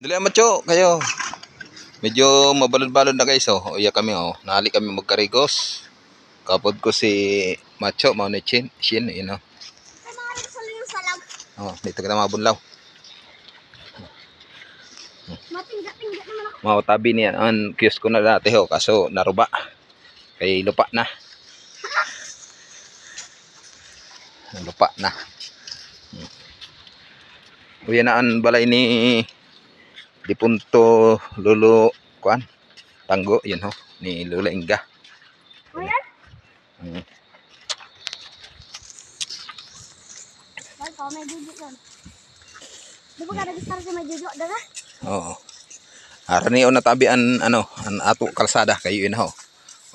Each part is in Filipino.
Dali macho kayo. Medyo mabalod-balod na guys oh. Iya kami oh. Nahali kami magkarigos. Kapod ko si Macho mao ni Shin, you know. Oh, dito kita mabunlaw. Mao tabi niya ang kiosk ko na dati ho kaso naruba. Kay lupa na. Lupa na. Uyan na ang balay ni di punto Lolo kuan Tanggo yun ho ni Lola Inga. Ayan. May jujuk kan. Di ba ka register sa may jujuk daga? Oo. Arani na tabi an ano an ato kalsada kayo yun ho.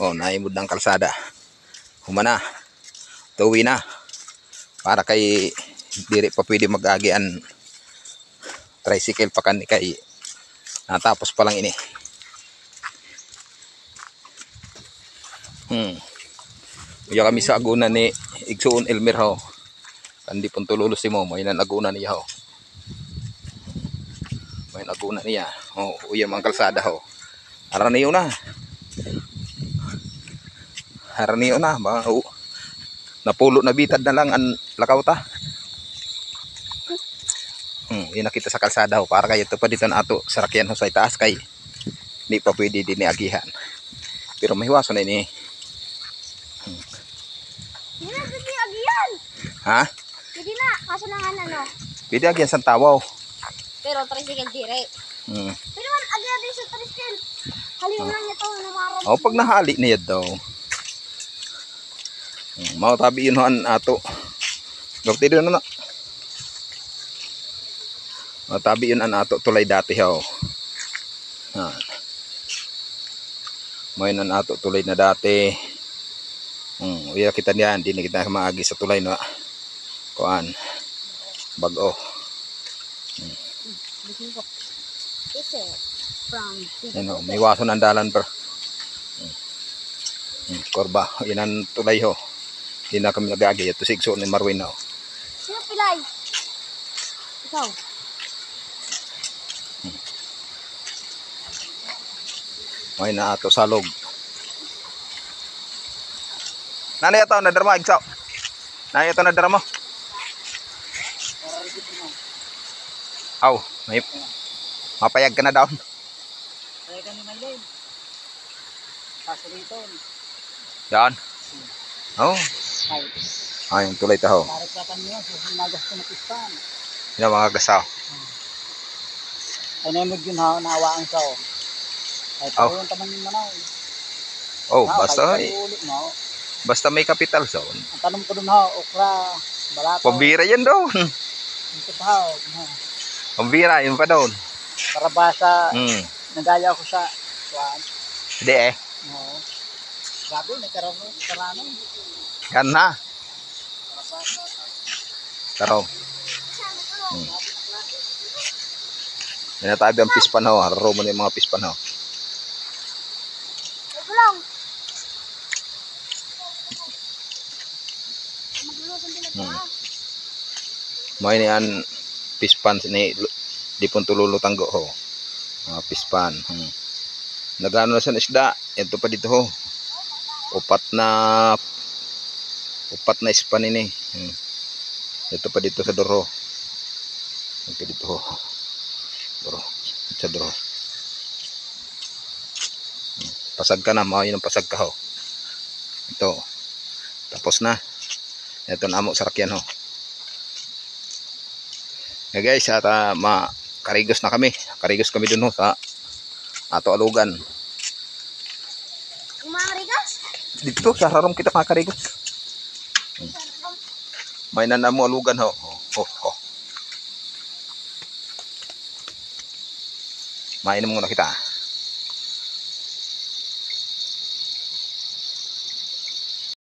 Oh, naimod ng kalsada. Humana. Tuwi na. Para kay diri pa pwede mag-agi an tricycle pa kan kay natapos pa lang ini. Uya kami sa aguna ni Igsuon Elmer ho. Kandi pun tululos si mo, may nanaguna niya ho. May naguna niya. Oh, uya mang kalsada ho. Araniyo na. Araniyo na ba? Napulo na bitad na lang ang lakaw ta. Yan nakita sa kalsada ho. Para kayo ito pa dito na ato sarakyan ho sa itaas kay hindi pa pwede din agihan. Pero may hiwaso na ini. Hindi na pwede agihan. Ha? Pwede na. Kaso lang ano. Pwede agihan sa tawaw. Pero tricycle dire. Pwede man agihan din sa tricycle. Halin lang niya ito. Oh, pag nahali niya daw. Mau tabi yun han ato. Gawti doon na. Mau tabi yun an ato tulay dati ho. May nan ato tulay na dati. Uya kita niyan, hindi na kita maagi sa tulay na kuan. Bago. Ano, may waso ng dalan per. Korba, yan ang tulay ho. Hindi na kami nagagi. Ito sigso ni Marwin ho. Sino pilay? Ikaw. May na ato salog. Nanay ito, nadarma, igsaw. Nanay ito, nadarma. Aw, may mapayag ka na daw. Payag ka ni Maylin. Kaso dito. Yan. Oh. Ay, yung tulay taho. Marikatan niyo, nagas ko na pistan. Yan mga gasaw. Ay namig yun ha, naawaan sa o. Ay parang taman yung manaw. Oh, basta basta may capital zone. Ang tanong ko dun ha, okra, balato. Pambira yan doon. Ito pa ha. Pambira, yun pa doon. Para basa, nagaya ako sa kuwan. Hindi eh. Oo. Grabe, may karano. Yan na. Taro. Yan na tabi ang pispan ho. Hararo mo na yung mga pispan ho. May ni an pispan ni di pun Lolo Tanggo ho. Pispan. Nagano na sa isda. Ito pa dito ho. Upat na ispan ini. Ito pa dito sa duro. Ito dito ho. Duro. Sa duro. Pasag ka na. Makain ng pasag ka ho. Ito. Tapos na. Ito na amo sarakyan ho. Yeah, guys, at karigos na kami. Karigos kami dun ho sa ato alugan. Umarigas? Dito sa harong kita makarigos. May nanamo alugan ho. Mainom muna kita.